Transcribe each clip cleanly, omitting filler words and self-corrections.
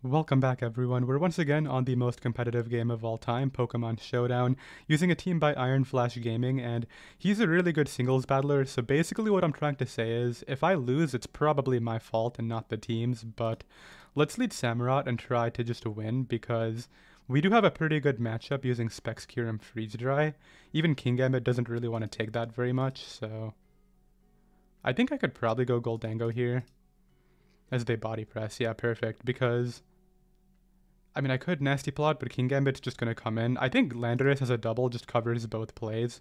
Welcome back, everyone. We're once again on the most competitive game of all time, Pokemon Showdown, using a team by Iron Flash Gaming, and he's a really good singles battler, so basically what I'm trying to say is, if I lose, it's probably my fault and not the team's, but let's lead Samurott and try to just win, because we do have a pretty good matchup using Specs Kyurem Freeze Dry. Even Kingambit doesn't really want to take that very much, so I think I could probably go Goldango here as they body press. Yeah, perfect, because I mean, I could Nasty Plot, but Kingambit's just going to come in. I think Landorus as a double just covers both plays.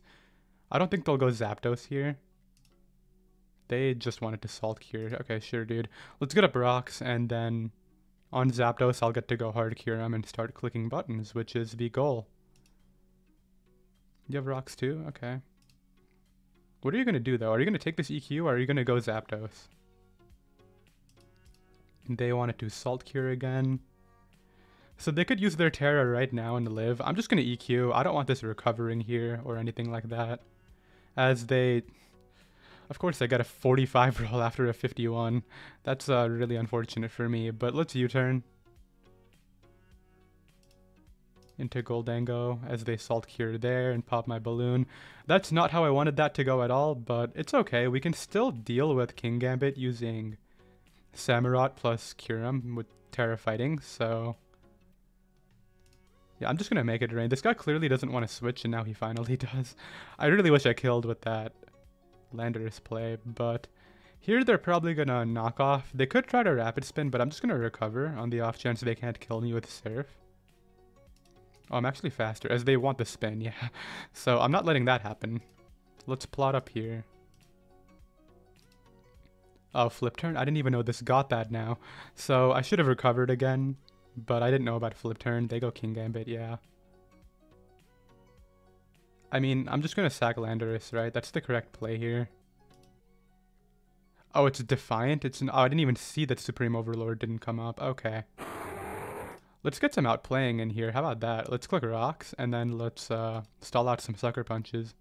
I don't think they'll go Zapdos here. They just wanted to Salt Cure. Okay, sure, dude. Let's get up rocks, and then on Zapdos, I'll get to go hard Kyurem and start clicking buttons, which is the goal. You have rocks too? Okay. What are you going to do, though? Are you going to take this EQ, or are you going to go Zapdos? They wanted to Salt Cure again. So they could use their Terra right now and live. I'm just going to EQ. I don't want this recovering here or anything like that. As they... Of course, they got a 45 roll after a 51. That's really unfortunate for me, but let's U-turn into Goldango as they Salt Cure there and pop my balloon. That's not how I wanted that to go at all, but it's okay. We can still deal with Kingambit using Samurott plus Kyurem with Terra fighting, so... Yeah, I'm just going to make it rain. This guy clearly doesn't want to switch, and now he finally does. I really wish I killed with that Landorus play, but here they're probably going to knock off. They could try to Rapid Spin, but I'm just going to recover on the off chance they can't kill me with Surf. Oh, I'm actually faster, as they want the spin, yeah. So I'm not letting that happen. Let's plot up here. Oh, flip turn? I didn't even know this got that now. So I should have recovered again. But I didn't know about flip turn. They go Kingambit, yeah. I mean, I'm just going to sack Landorus, right? That's the correct play here. Oh, it's Defiant? Oh, I didn't even see that Supreme Overlord didn't come up. Okay. Let's get some outplaying in here. How about that? Let's click rocks, and then let's stall out some Sucker Punches.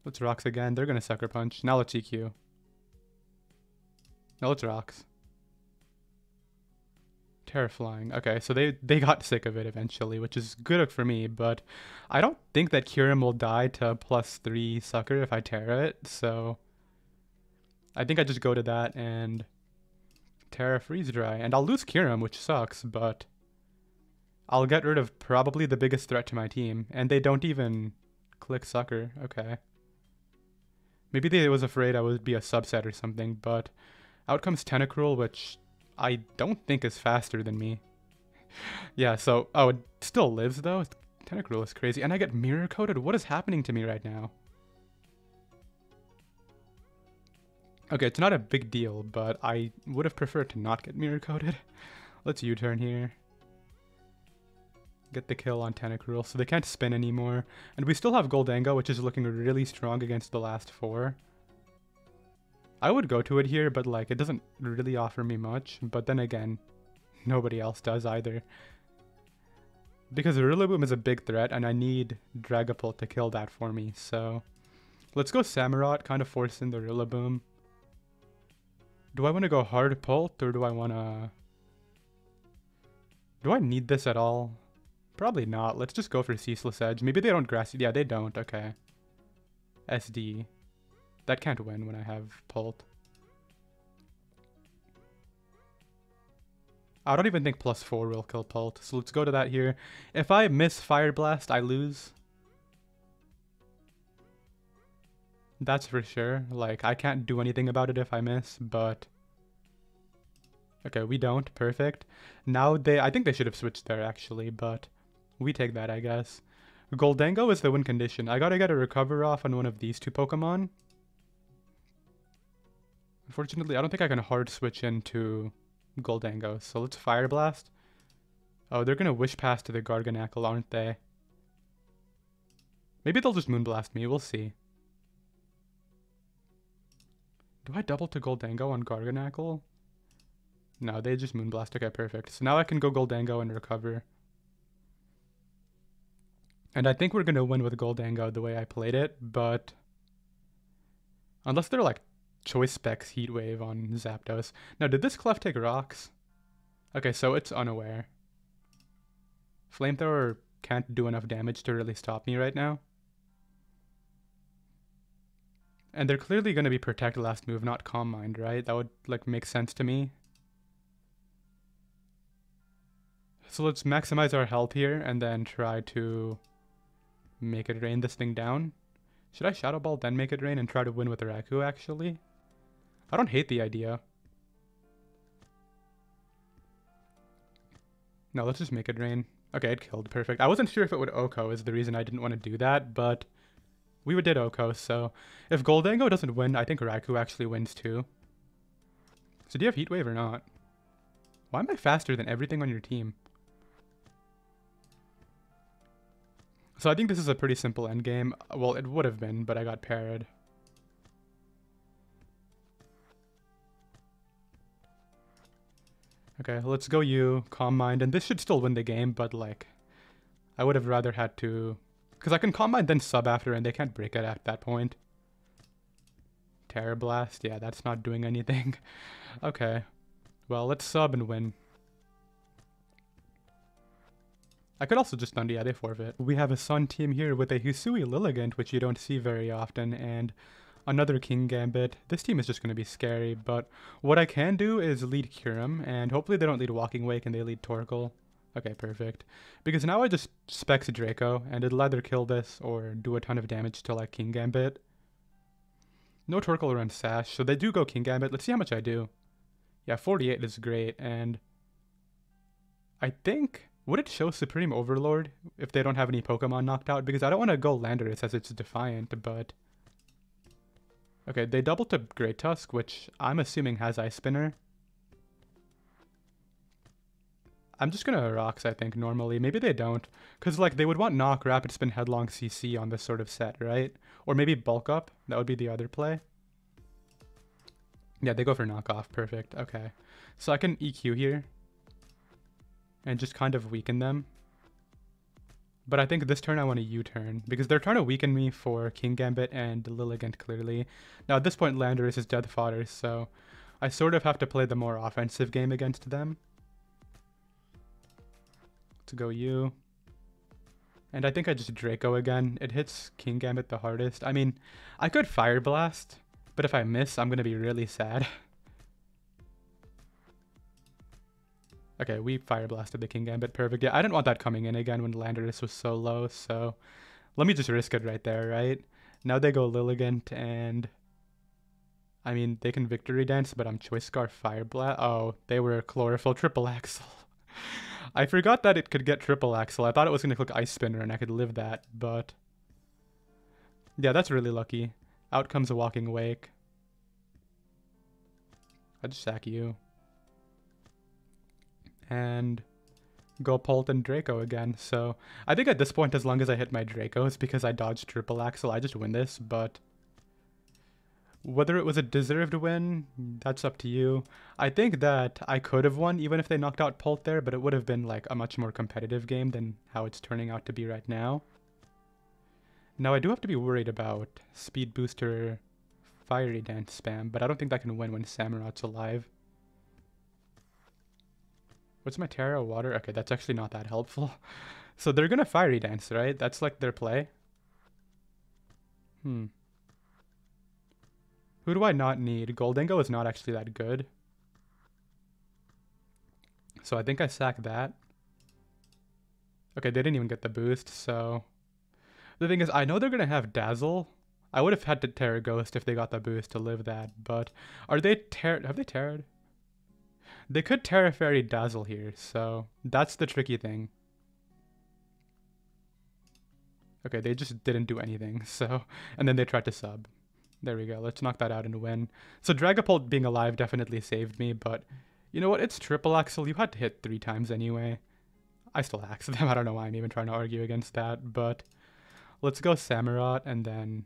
Let's rocks again. They're going to Sucker Punch. Now let's EQ. No, let's rocks. Terraflying. Okay, so they got sick of it eventually, which is good for me, but I don't think that Kyurem will die to +3 Sucker if I Terra it, so I think I just go to that and Terra Freeze Dry, and I'll lose Kyurem, which sucks, but I'll get rid of probably the biggest threat to my team, and they don't even click Sucker. Okay. Maybe they was afraid I would be a subset or something, but out comes Tentacruel, which I don't think is faster than me. Yeah, so... Oh, it still lives, though? Tentacruel is crazy. And I get mirror-coated? What is happening to me right now? Okay, it's not a big deal, but I would have preferred to not get mirror-coated. Let's U-turn here. Get the kill on Tentacruel, so they can't spin anymore. And we still have Goldango, which is looking really strong against the last 4. I would go to it here, but like, it doesn't really offer me much. But then again, nobody else does either. Because Rillaboom is a big threat, and I need Dragapult to kill that for me, so... Let's go Samurott, kind of force in the Rillaboom. Do I want to go hard Pult, or do I want to... Do I need this at all? Probably not. Let's just go for Ceaseless Edge. Maybe they don't Grassy. Yeah, they don't. Okay. SD. That can't win when I have Pult. I don't even think +4 will kill Pult. So let's go to that here. If I miss Fire Blast, I lose. That's for sure. Like, I can't do anything about it if I miss, but... Okay, we don't. Perfect. Now I think they should have switched there, actually, but... We take that, I guess. Goldango is the win condition. I gotta get a recover off on one of these 2 Pokemon. Unfortunately, I don't think I can hard switch into Goldango, so let's Fire Blast. Oh, they're gonna Wish Pass to the Garganacl, aren't they? Maybe they'll just Moonblast me, we'll see. Do I double to Goldango on Garganacl? No, they just Moonblast. Okay, perfect. So now I can go Goldango and recover. And I think we're going to win with Goldango the way I played it, but Unless they're like Choice Specs Heatwave on Zapdos. Now, did this Clef take rocks? Okay, so it's unaware. Flamethrower can't do enough damage to really stop me right now. And they're clearly going to be Protect last move, not Calm Mind, right? That would like make sense to me. So let's maximize our health here and then try to make it rain this thing down. Should I Shadow Ball then make it rain and try to win with Raku actually? I don't hate the idea. No, let's just make it rain. Okay, it killed. Perfect. I wasn't sure if it would Oko is the reason I didn't want to do that, but we did Oko, so if Goldango doesn't win, I think Raku actually wins too. So do you have Heat Wave or not? Why am I faster than everything on your team? So I think this is a pretty simple endgame. Well, it would have been, but I got parried. Okay, let's go you, Calm Mind, and this should still win the game, but like, I would have rather had to, because I can Calm Mind then sub after and they can't break it at that point. Terror Blast, yeah, that's not doing anything. Okay, well, let's sub and win. I could also just Thunder, yeah, they forfeit. We have a Sun team here with a Hisui Lilligant, which you don't see very often, and another King Gambit. This team is just going to be scary, but what I can do is lead Kyurem, and hopefully they don't lead Walking Wake and they lead Torkoal. Okay, perfect. Because now I just Specs Draco, and it'll either kill this or do a ton of damage to like King Gambit. No Torkoal around Sash, so they do go King Gambit. Let's see how much I do. Yeah, 48 is great, and I think... Would it show Supreme Overlord if they don't have any Pokemon knocked out? Because I don't want to go Landorus as it's Defiant, but... Okay, they double to Great Tusk, which I'm assuming has Ice Spinner. I'm just gonna Rocks, I think, normally. Maybe they don't. Because, like, they would want Knock, Rapid Spin, Headlong, CC on this sort of set, right? Or maybe Bulk Up. That would be the other play. Yeah, they go for Knockoff. Perfect. Okay. So I can EQ here. And just kind of weaken them. But I think this turn I want to U-turn, because they're trying to weaken me for King Gambit and Lilligant, clearly. Now at this point Landorus is death fodder, so I sort of have to play the more offensive game against them. Let's go U. And I think I just Draco again. It hits King Gambit the hardest. I mean, I could Fire Blast, but if I miss, I'm going to be really sad. Okay, we Fire Blasted the King Gambit. Perfect. Yeah, I didn't want that coming in again when Landorus was so low, so let me just risk it right there, right? Now they go Lilligant, and I mean, they can Victory Dance, but I'm Choice Scarf Fire Blast. Oh, they were Chlorophyll Triple Axle. I forgot that it could get Triple Axle. I thought it was going to click Ice Spinner, and I could live that, but yeah, that's really lucky. Out comes a Walking Wake. I just sack you. And go Pult and Draco again. So I think at this point, as long as I hit my Dracos, because I dodged Triple Axle, I just win this. But whether it was a deserved win, that's up to you. I think that I could have won even if they knocked out Pult there, but it would have been like a much more competitive game than how it's turning out to be right now. Now I do have to be worried about Speed Booster Fiery Dance spam, but I don't think that can win when Samurot's alive. What's my Terra Water? Okay, that's actually not that helpful. So they're gonna Fiery Dance, right? That's like their play. Who do I not need? Goldango is not actually that good. So I think I sack that. Okay, they didn't even get the boost, so... The thing is, I know they're gonna have Dazzle. I would have had to Terra Ghost if they got the boost to live that, but... Are they have they Terra'd? They could Terra Fairy Dazzle here, so that's the tricky thing. Okay, they just didn't do anything, so... And then they tried to sub. There we go, let's knock that out and win. So Dragapult being alive definitely saved me, but... You know what, it's Triple Axle, you had to hit 3 times anyway. I still axed them, I don't know why I'm even trying to argue against that, but... Let's go Samurott, and then...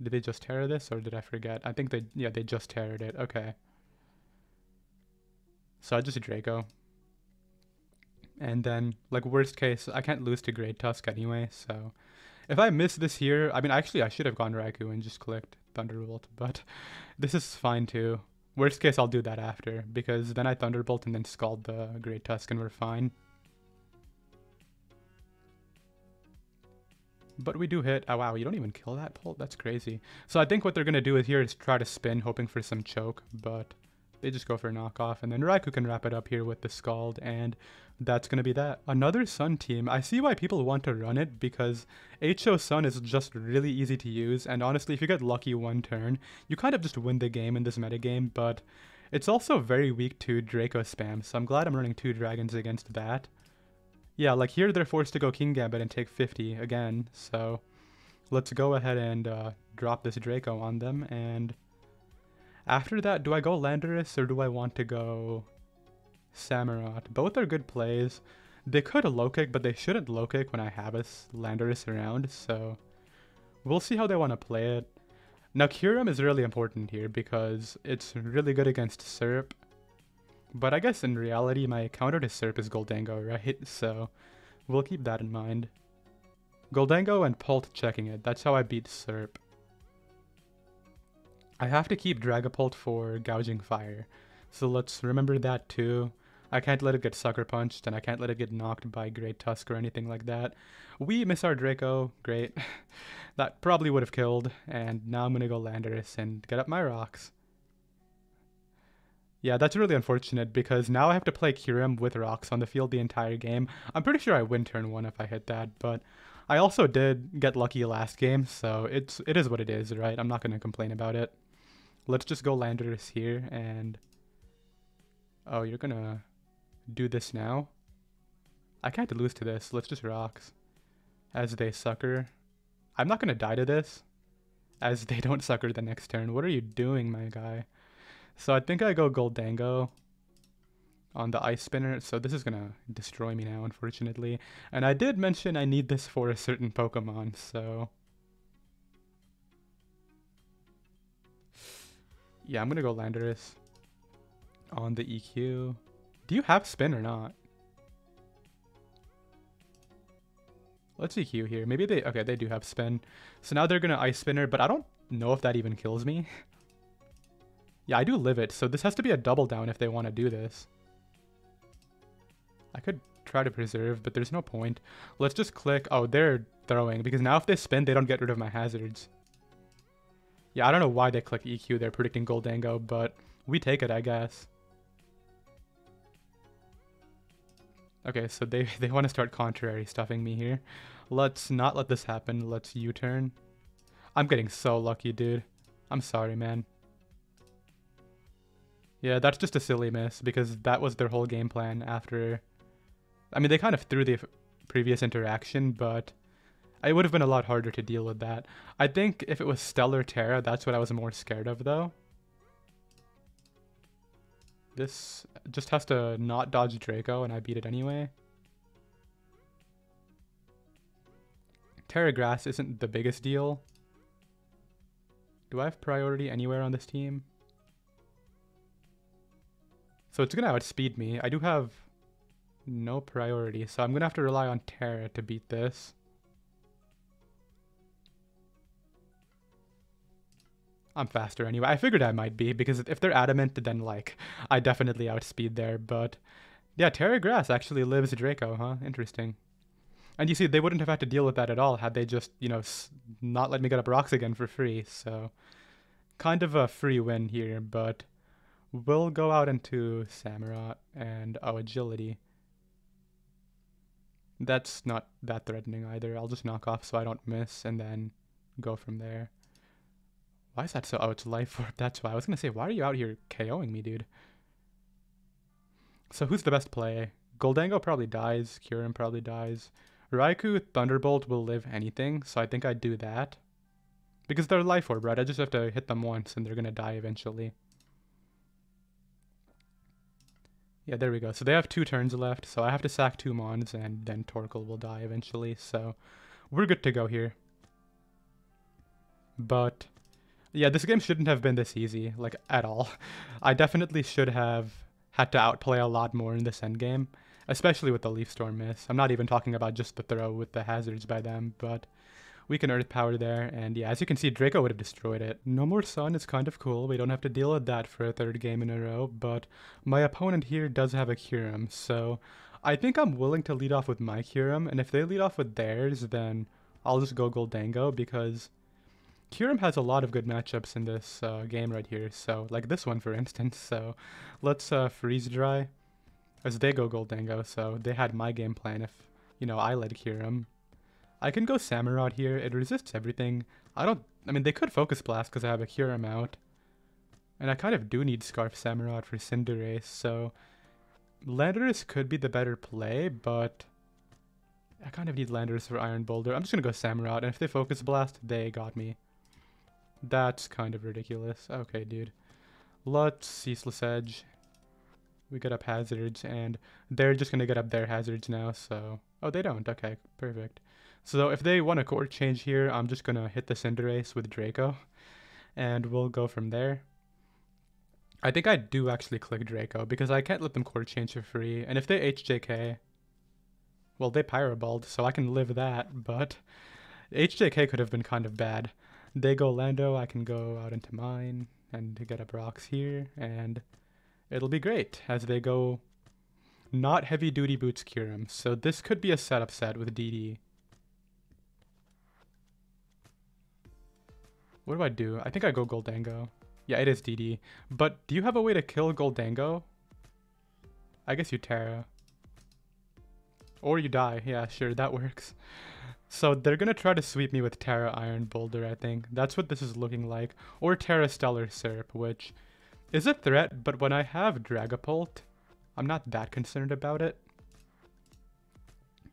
Did they just Terra this, or did I forget? I think they... Yeah, they just Terra'd it, okay. So I just Draco. And then, like, worst case, I can't lose to Great Tusk anyway, so... If I miss this here, I mean, actually, I should have gone Raikou and just clicked Thunderbolt, but this is fine too. Worst case, I'll do that after, because then I Thunderbolt and then Scald the Great Tusk and we're fine. But we do hit. Oh, wow, you don't even kill that Bolt? That's crazy. So I think what they're going to do here is try to spin, hoping for some choke, but they just go for a knockoff. And then Raikou can wrap it up here with the Scald, and that's going to be that. Another Sun team. I see why people want to run it, because HO Sun is just really easy to use, and honestly, if you get lucky one turn, you kind of just win the game in this metagame, but it's also very weak to Draco spam, so I'm glad I'm running 2 dragons against that. Yeah, like here they're forced to go King Gambit and take 50 again, so let's go ahead and drop this Draco on them, and after that, do I go Landorus or do I want to go Samurott? Both are good plays. They could low kick, but they shouldn't low kick when I have a Landorus around, so we'll see how they want to play it. Now Kyurem is really important here because it's really good against Serp. But I guess in reality, my counter to Serp is Goldango, right? So we'll keep that in mind. Goldango and Pult checking it. That's how I beat Serp. I have to keep Dragapult for Gouging Fire. So let's remember that too. I can't let it get Sucker Punched, and I can't let it get knocked by Great Tusk or anything like that. We miss our Draco. Great. That probably would have killed. And now I'm going to go Landorus and get up my rocks. Yeah, that's really unfortunate because now I have to play Kyurem with rocks on the field the entire game. I'm pretty sure I win turn 1 if I hit that, but I also did get lucky last game, so it is what it is, right? I'm not going to complain about it. Let's just go Landorus here, and oh, you're going to do this now? I can't lose to this. Let's just rocks as they sucker. I'm not going to die to this as they don't sucker the next turn. What are you doing, my guy? So I think I go Goldango on the Ice Spinner, so this is going to destroy me now, unfortunately. And I did mention I need this for a certain Pokemon, so yeah, I'm going to go Landorus on the EQ. Do you have Spin or not? Let's EQ here. Maybe they... Okay, they do have Spin. So now they're going to Ice Spinner, but I don't know if that even kills me. Yeah, I do live it, so this has to be a double down if they want to do this. I could try to preserve, but there's no point. Let's just click... Oh, they're throwing, because now if they spin, they don't get rid of my hazards. Yeah, I don't know why they click EQ. They're predicting Goldango, but we take it, I guess. Okay, so they want to start contrary stuffing me here. Let's not let this happen. Let's U-turn. I'm getting so lucky, dude. I'm sorry, man. Yeah, that's just a silly miss, because that was their whole game plan after... I mean, they kind of threw the previous interaction, but it would have been a lot harder to deal with that. I think if it was Stellar Terra, that's what I was more scared of, though. This just has to not dodge Draco, and I beat it anyway. Terra Grass isn't the biggest deal. Do I have priority anywhere on this team? So it's going to outspeed me. I do have no priority, so I'm going to have to rely on Terra to beat this. I'm faster anyway. I figured I might be, because if they're adamant, then, like, I definitely outspeed there. But, yeah, Terra Grass actually lives Draco, huh? Interesting. And you see, they wouldn't have had to deal with that at all had they just, you know, not let me get up rocks again for free. So, kind of a free win here, but... We'll go out into Samurott and, oh, Agility. That's not that threatening either. I'll just knock off so I don't miss and then go from there. Why is that so... Oh, it's Life Orb. That's why. I was going to say, why are you out here KOing me, dude? So who's the best play? Goldango probably dies. Kyurem probably dies. Raikou, Thunderbolt will live anything, so I think I'd do that. Because they're Life Orb, right? I just have to hit them once and they're going to die eventually. Yeah, there we go. So they have 2 turns left, so I have to sack 2 Mons, and then Torkoal will die eventually, so we're good to go here. But, yeah, this game shouldn't have been this easy, like, at all. I definitely should have had to outplay a lot more in this endgame, especially with the Leaf Storm miss. I'm not even talking about just the throw with the hazards by them, but we can Earth Power there, and yeah, as you can see, Draco would have destroyed it. No more Sun is kind of cool. We don't have to deal with that for a third game in a row, but my opponent here does have a Kyurem, so I think I'm willing to lead off with my Kyurem, and if they lead off with theirs, then I'll just go Goldango, because Kyurem has a lot of good matchups in this game right here, so like this one for instance. So let's Freeze Dry as they go Goldango, so they had my game plan if, you know, I led Kyurem. I can go Samurott here, it resists everything. I mean, they could Focus Blast because I have a Kyurem out. And I kind of do need Scarf Samurott for Cinderace, so Landorus could be the better play, but I kind of need Landorus for Iron Boulder. I'm just going to go Samurott, and if they Focus Blast, they got me. That's kind of ridiculous. Okay, dude. Let's Ceaseless Edge. We get up hazards, and they're just going to get up their hazards now, so... Oh, they don't. Okay, perfect. So if they want a court change here, I'm just going to hit the Cinderace with Draco, and we'll go from there. I think I do actually click Draco, because I can't let them court change for free, and if they HJK... Well, they Pyroballed, so I can live that, but HJK could have been kind of bad. They go Lando, I can go out into mine, and get up rocks here, and it'll be great, as they go not Heavy Duty Boots Kyurem, so this could be a setup set with DD. What do I do? I think I go Goldango. Yeah, it is DD. But do you have a way to kill Goldango? I guess you Terra. Or you die. Yeah, sure, that works. So they're going to try to sweep me with Terra Iron Boulder, I think. That's what this is looking like. Or Terra Stellar Serp, which is a threat, but when I have Dragapult, I'm not that concerned about it.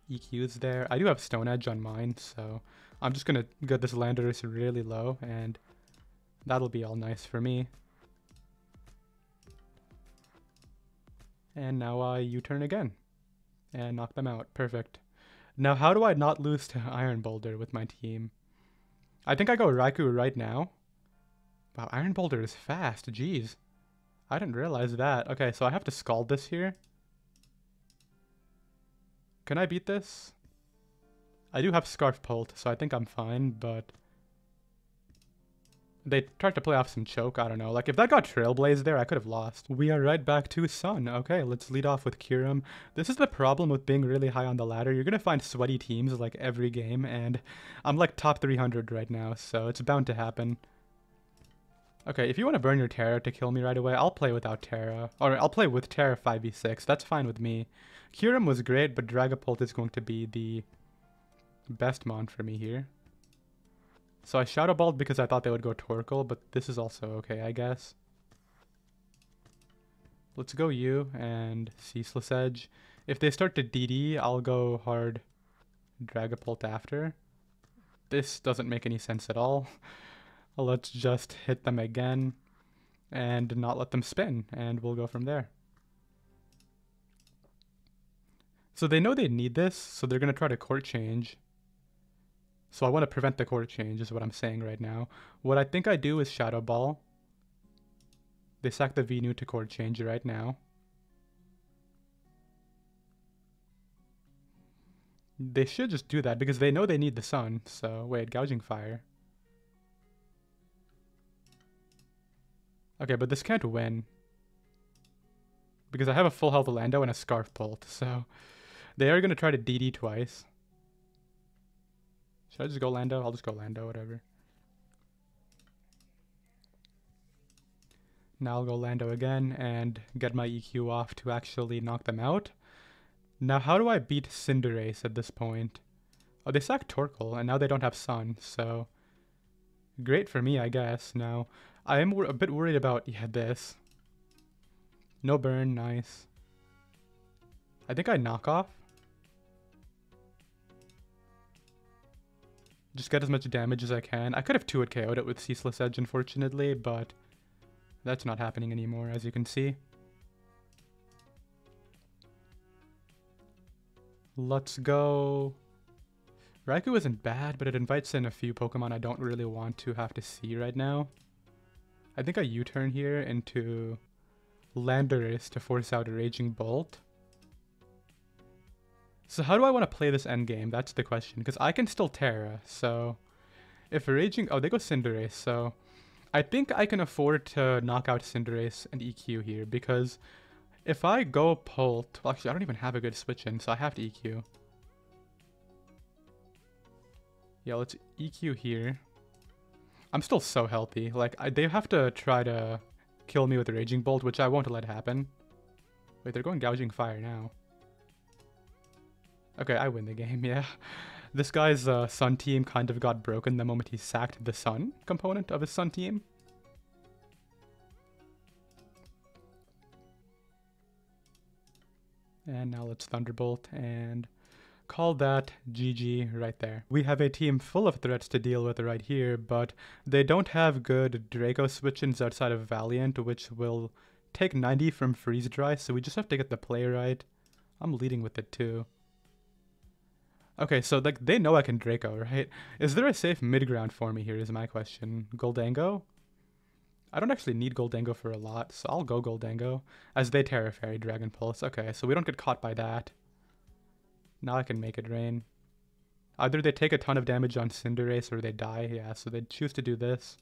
EQ's there. I do have Stone Edge on mine, so I'm just going to get this Landorus really low, and that'll be all nice for me. And now I U-turn again and knock them out. Perfect. Now, how do I not lose to Iron Boulder with my team? I think I go Raikou right now. Wow, Iron Boulder is fast. Jeez. I didn't realize that. Okay, so I have to Scald this here. Can I beat this? I do have Scarf Pult, so I think I'm fine, but they tried to play off some choke. I don't know. Like, if that got Trailblaze there, I could have lost. We are right back to Sun. Okay, let's lead off with Kyurem. This is the problem with being really high on the ladder. You're going to find sweaty teams, like, every game, and I'm, like, top 300 right now, so it's bound to happen. Okay, if you want to burn your Terra to kill me right away, I'll play without Terra. Or I'll play with Terra 5v6. That's fine with me. Kyurem was great, but Dragapult is going to be the best mon for me here. So I Shadow Balled because I thought they would go Torkoal, but this is also okay, I guess. Let's go U and Ceaseless Edge. If they start to DD, I'll go hard Dragapult after. This doesn't make any sense at all. Let's just hit them again and not let them spin, and we'll go from there. So they know they need this, so they're going to try to court change. So I want to prevent the court change is what I'm saying right now. What I think I do is Shadow Ball. They sack the Venu to court change right now. They should just do that because they know they need the sun. So wait, Gouging Fire. Okay, but this can't win. Because I have a full health Lando and a Scarf Pult. So they are going to try to DD twice. Should I just go Lando? I'll just go Lando, whatever. Now I'll go Lando again and get my EQ off to actually knock them out. Now how do I beat Cinderace at this point? Oh, they sacked Torkoal and now they don't have Sun, so great for me, I guess. Now, I am a bit worried about, yeah, this. No burn, nice. I think I knock off. Just get as much damage as I can. I could have 2-hit KO'd it with Ceaseless Edge, unfortunately, but that's not happening anymore, as you can see. Let's go. Raikou isn't bad, but it invites in a few Pokemon I don't really want to have to see right now. I think I U-turn here into Landorus to force out a Raging Bolt. So how do I want to play this endgame? That's the question, because I can still Terra, so If Raging... Oh, they go Cinderace, so... I think I can afford to knock out Cinderace and EQ here, because if I go Pult... Well, actually, I don't even have a good switch in, so I have to EQ. Yeah, let's EQ here. I'm still so healthy. Like, they have to try to kill me with the Raging Bolt, which I won't let happen. Wait, they're going Gouging Fire now. Okay, I win the game, yeah. This guy's Sun team kind of got broken the moment he sacked the Sun component of his Sun team. And now let's Thunderbolt and call that GG right there. We have a team full of threats to deal with right here, but they don't have good Draco switch-ins outside of Valiant, which will take 90 from Freeze Dry, so we just have to get the play right. I'm leading with it too. Okay, so like they know I can Draco, right? Is there a safe mid-ground for me here is my question. Goldango? I don't actually need Goldango for a lot, so I'll go Goldango. As they Terra Fairy Dragon Pulse. Okay, so we don't get caught by that. Now I can make it rain. Either they take a ton of damage on Cinderace or they die. Yeah, so they choose to do this.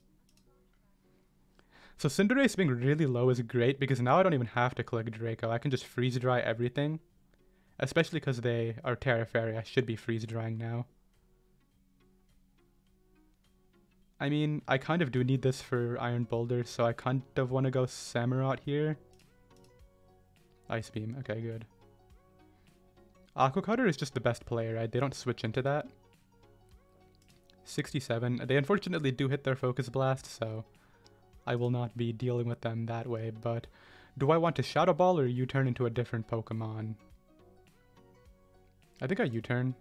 So Cinderace being really low is great because now I don't even have to click Draco. I can just freeze dry everything. Especially because they are Terra Fairy. I should be freeze drying now. I mean, I kind of do need this for Iron Boulder, so I kind of want to go Samurott here. Ice Beam. Okay, good. Aqua Cutter is just the best play, right? They don't switch into that. 67. They unfortunately do hit their Focus Blast, so I will not be dealing with them that way, but do I want to Shadow Ball or U-turn into a different Pokemon? I think I U-turn.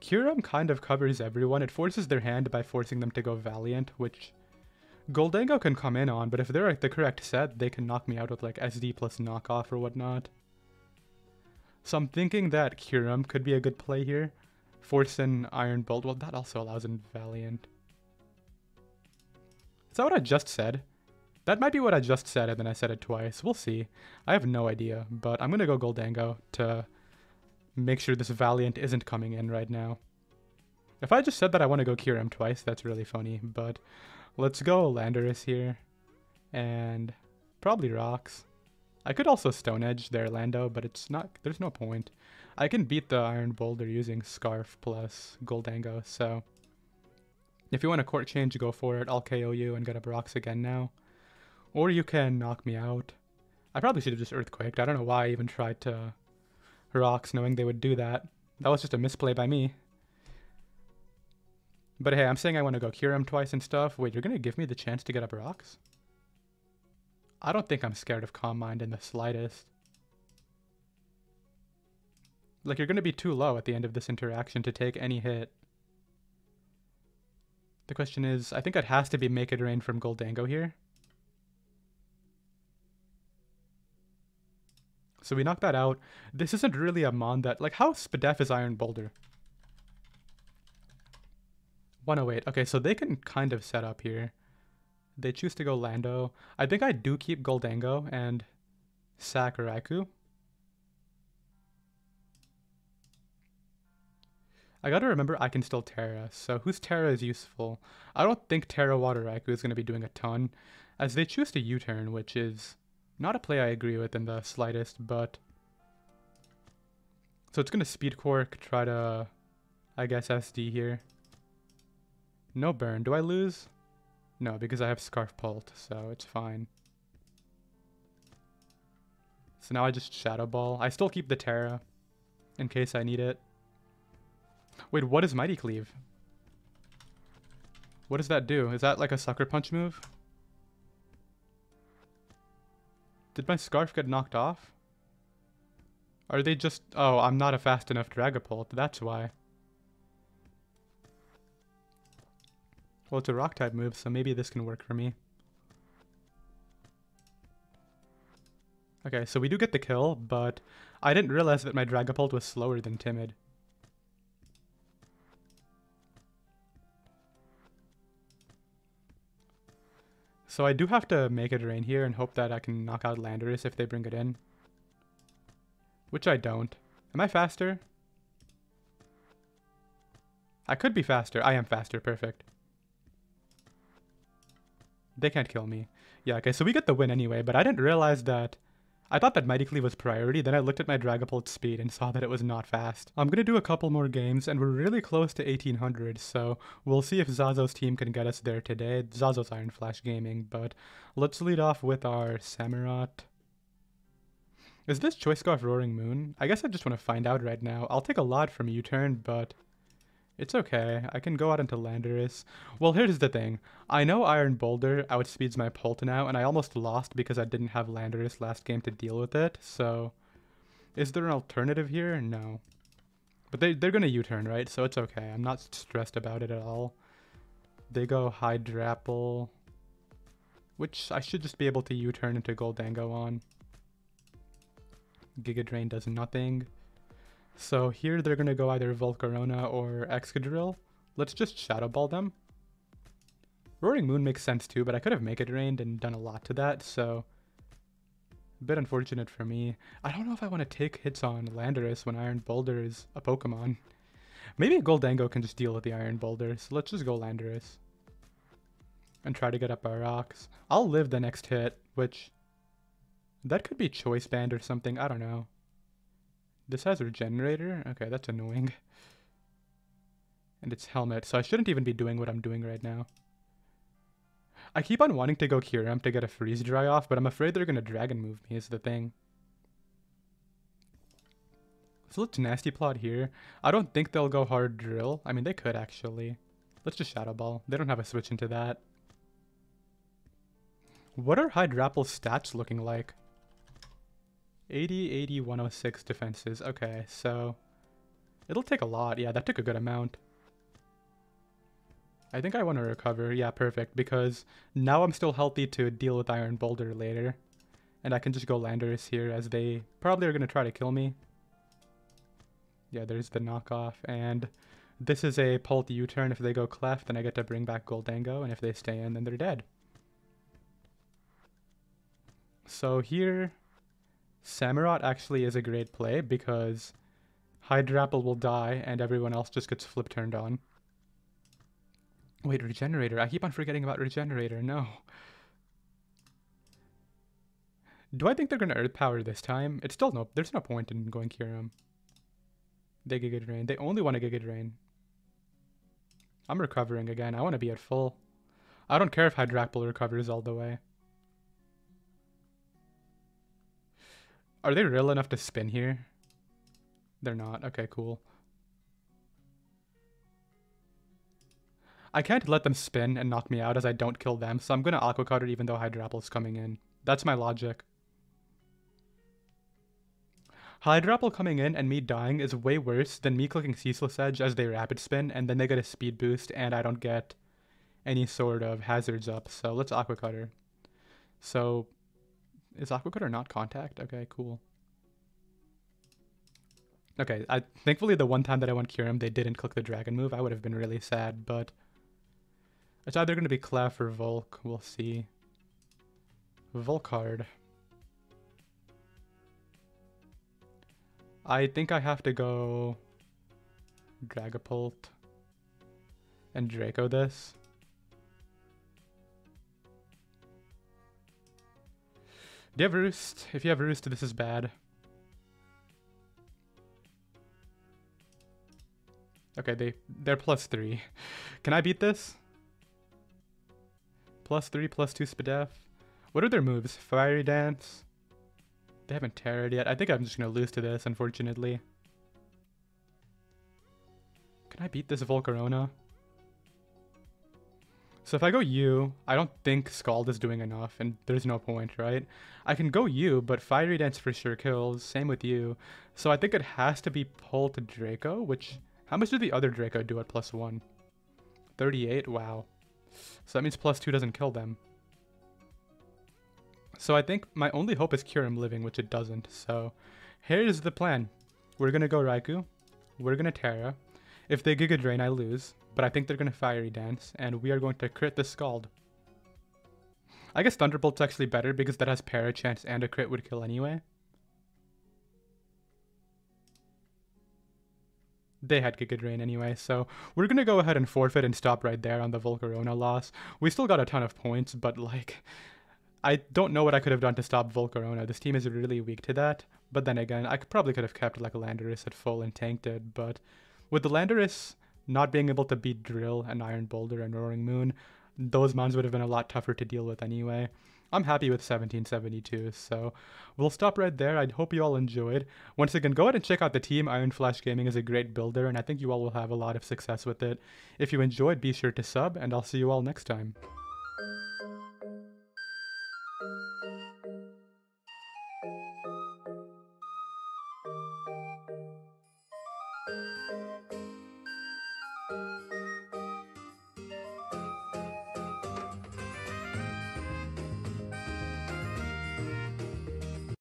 Kyurem kind of covers everyone. It forces their hand by forcing them to go Valiant, which Goldango can come in on, but if they're at the correct set, they can knock me out with like SD plus knockoff or whatnot. So I'm thinking that Kyurem could be a good play here. Force in Iron Bolt. Well, that also allows in Valiant. Is that what I just said? That might be what I just said, and then I said it twice. We'll see. I have no idea, but I'm going to go Goldango to make sure this Valiant isn't coming in right now. If I just said that I want to go Kyurem twice, that's really funny, but let's go Landorus here. And probably Rocks. I could also Stone Edge their Lando, but it's not, there's no point. I can beat the Iron Boulder using Scarf plus Goldango, so if you want a court change, go for it. I'll KO you and get up Rocks again now. Or you can knock me out. I probably should have just Earthquaked. I don't know why I even tried to Rocks knowing they would do that. That was just a misplay by me. But hey, I'm saying I want to go Kyurem twice and stuff. Wait, you're going to give me the chance to get up Rocks? I don't think I'm scared of Calm Mind in the slightest. Like, you're going to be too low at the end of this interaction to take any hit. The question is, I think it has to be Make It Rain from Goldango here. So we knock that out. This isn't really a Mon that... Like, how Spadef is Iron Boulder? 108. Okay, so they can kind of set up here. They choose to go Lando. I think I do keep Goldango and sack Raikou. I gotta remember I can still Terra, so whose Terra is useful? I don't think Terra Water Raikou is gonna be doing a ton, as they choose to U-turn, which is not a play I agree with in the slightest, but... So it's gonna Speed Quirk, try to, I guess, SD here. No burn. Do I lose? No, because I have Scarf Pult, so it's fine. So now I just Shadow Ball. I still keep the Terra, in case I need it. Wait, what is Mighty Cleave? What does that do? Is that like a Sucker Punch move? Did my Scarf get knocked off? Are they just... Oh, I'm not a fast enough Dragapult. That's why. Well, it's a Rock-type move, so maybe this can work for me. Okay, so we do get the kill, but I didn't realize that my Dragapult was slower than Timid. So I do have to Make It Rain here and hope that I can knock out Landorus if they bring it in. Which I don't. Am I faster? I could be faster. I am faster. Perfect. They can't kill me. Yeah, okay, so we get the win anyway, but I didn't realize that... I thought that Mighty Cleave was priority, then I looked at my Dragapult's speed and saw that it was not fast. I'm gonna do a couple more games, and we're really close to 1800, so we'll see if Zazo's team can get us there today. Zazo's Iron Flash Gaming, but let's lead off with our Samurott. Is this Choice Scarf Roaring Moon? I guess I just want to find out right now. I'll take a lot from U-Turn, but... it's okay. I can go out into Landorus. Well, here's the thing. I know Iron Boulder outspeeds my Pult now, and I almost lost because I didn't have Landorus last game to deal with it, so... is there an alternative here? No. But they're gonna U-turn, right? So it's okay. I'm not stressed about it at all. They go Hydrapple, which I should just be able to U-turn into Goldango on. Giga Drain does nothing. So here they're going to go either Volcarona or Excadrill. Let's just Shadow Ball them. Roaring Moon makes sense too, but I could have Mega Drained and done a lot to that, so... a bit unfortunate for me. I don't know if I want to take hits on Landorus when Iron Boulder is a Pokemon. Maybe Goldango can just deal with the Iron Boulder, so let's just go Landorus. And try to get up our rocks. I'll live the next hit, which... that could be Choice Band or something, I don't know. This has Regenerator? Okay, that's annoying. And it's Helmet, so I shouldn't even be doing what I'm doing right now. I keep on wanting to go Kyurem to get a Freeze Dry off, but I'm afraid they're going to Dragon Move me is the thing. So let's Nasty Plot here. I don't think they'll go Hard Drill. I mean, they could actually. Let's just Shadow Ball. They don't have a switch into that. What are Hydrapple's stats looking like? 80, 80, 106 defenses. Okay, so it'll take a lot. Yeah, that took a good amount. I think I want to recover. Yeah, perfect, because now I'm still healthy to deal with Iron Boulder later. And I can just go Landorus here as they probably are going to try to kill me. Yeah, there's the knockoff. And this is a Pult U-turn. If they go Clef, then I get to bring back Goldango. And if they stay in, then they're dead. So here... Samurott actually is a great play because Hydrapple will die and everyone else just gets flip turned on. Wait, Regenerator. I keep on forgetting about Regenerator. No. Do I think they're going to Earth Power this time? It's still no... there's no point in going Kyurem. They Giga Drain. They only want to Giga Drain. I'm recovering again. I want to be at full. I don't care if Hydrapple recovers all the way. Are they real enough to spin here? They're not. Okay, cool. I can't let them spin and knock me out as I don't kill them, so I'm going to Aqua Cutter even though Hydrapple's coming in. That's my logic. Hydrapple coming in and me dying is way worse than me clicking Ceaseless Edge as they Rapid Spin and then they get a speed boost and I don't get any sort of hazards up. So let's Aqua Cutter. So... is Aqua Cutter not contact? Okay, cool. Okay, thankfully the one time that I went Kyurem, they didn't click the Dragon move. I would have been really sad, but... it's either going to be Clef or Volk. We'll see. Volcard. I think I have to go... Dragapult. And Draco this. Do you have Roost? If you have Roost, this is bad. Okay, they're +3. Can I beat this? +3, +2 Spadef. What are their moves? Fiery Dance? They haven't terrored yet. I think I'm just going to lose to this, unfortunately. Can I beat this Volcarona? So if I go U, I don't think Scald is doing enough, and there's no point, right? I can go U, but Fiery Dance for sure kills. Same with U. So I think it has to be Pull to Draco, which... how much did the other Draco do at +1? 38? Wow. So that means +2 doesn't kill them. So I think my only hope is Kyurem living, which it doesn't. So here's the plan. We're going to go Raikou. We're going to Terra. If they Giga Drain, I lose. But I think they're going to Fiery Dance. And we are going to crit the Scald. I guess Thunderbolt's actually better because that has Para chance and a crit would kill anyway. They had Giga Drain anyway, so we're gonna go ahead and forfeit and stop right there on the Volcarona loss. We still got a ton of points, but like, I don't know what I could have done to stop Volcarona. This team is really weak to that. But then again, probably could have kept like Landorus at full and tanked it. But with the Landorus not being able to beat Drill and Iron Boulder and Roaring Moon, those mons would have been a lot tougher to deal with anyway. I'm happy with 1772, so we'll stop right there. I hope you all enjoyed. Once again, go ahead and check out the team. Iron Flash Gaming is a great builder, and I think you all will have a lot of success with it. If you enjoyed, be sure to sub, and I'll see you all next time.